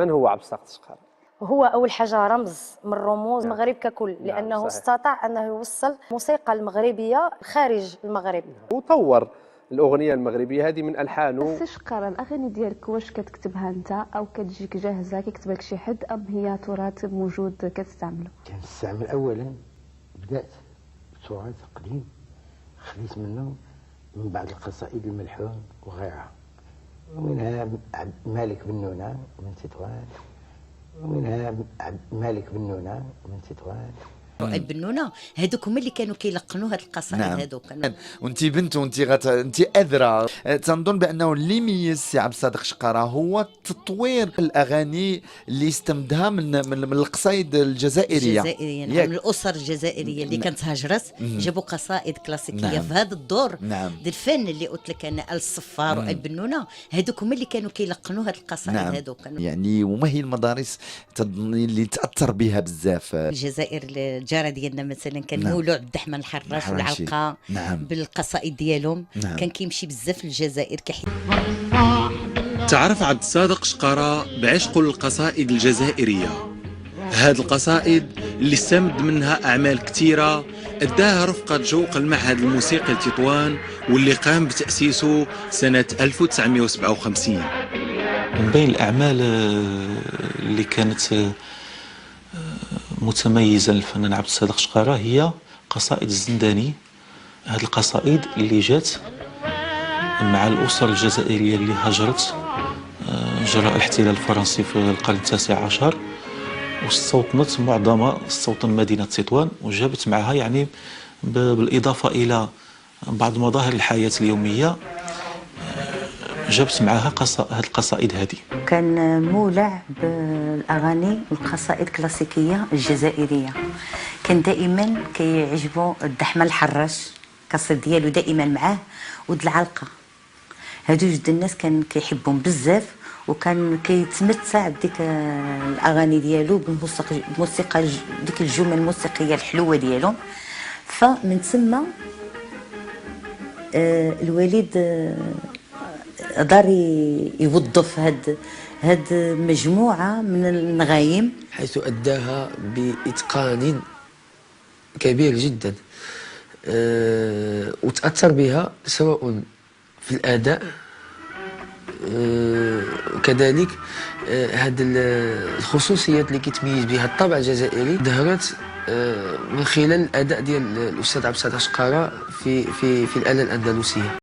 من هو عبد الساقط شقارة؟ هو أول حاجة رمز من رموز المغرب ككل، لأنه استطاع أنه يوصل الموسيقى المغربية خارج المغرب. وطور الأغنية المغربية هذه من ألحانه. سي شقارة، الأغاني ديالك واش كتكتبها أنت أو كتجيك جاهزة كيكتب لك شي حد، أم هي تراث موجود كتستعمله؟ كنستعمل أولا، بدأت بتراث قديم خليت منه من بعض القصائد الملحون وغيرها، ومنها مالك بن نونان من تطوان، ومنها مالك بن نونان من تطوان رؤيت بنونه. هذوك هما اللي كانوا كيلقنوا هاد القصائد. نعم. هذوك وانت بنت وانت انت اذرى. تنظن بانه اللي ميز سي عبد الصادق شقارة هو تطوير الاغاني اللي استمدها من القصائد الجزائريه. نعم. من الاسر الجزائريه اللي كانت هاجرت جابوا قصائد كلاسيكيه. نعم. في هذا الدور نعم. ديال الفن اللي قلت لك انا الصفار رؤيت بنونه، هذوك هما اللي كانوا كيلقنوا هاد القصائد. نعم. هذوك يعني وما هي المدارس اللي تاثر بها بزاف؟ الجزائر الجاره ديالنا مثلا كان مولوع عبد الرحمن الحراش والعلقه. نعم. بالقصائد ديالهم. نعم. كان كيمشي بزاف في الجزائر تعرف عبد الصادق شقارة بعشقه للقصائد الجزائرية. هاد القصائد اللي استمد منها أعمال كثيرة أداها رفقة جوق المعهد الموسيقي لتطوان، واللي قام بتأسيسه سنة 1957. من بين الأعمال اللي كانت متميزة للفنان عبد الصادق شقارة هي قصائد الزنداني. هذه القصائد اللي جات مع الأسر الجزائرية اللي هاجرت جراء الاحتلال الفرنسي في القرن التاسع عشر، واستوطنت معظمها استوطن مدينة تطوان، وجابت معها يعني بالإضافة إلى بعض مظاهر الحياة اليومية جابت معها هذه القصائد هذه. كان مولع بالاغاني والقصائد الكلاسيكيه الجزائريه. كان دائما كيعجبو الدحمه الحراش، القصيد ديالو دائما معاه، ود العلقه. هادو جوج الناس كان كيحبهم بزاف، وكان كيتمتع بديك الاغاني ديالو بالموسيقى ديك الجمل الموسيقيه الحلوه ديالهم. فمن ثم الوالد دار يوظف هاد مجموعة من النغايم، حيث أداها بإتقان كبير جدا، وتأثر بها سواء في الأداء، وكذلك هاد الخصوصيات اللي كيتميز بها الطابع الجزائري ظهرت من خلال الأداء ديال الأستاذ عبد الصادق شقارة في الآلة الأندلسية.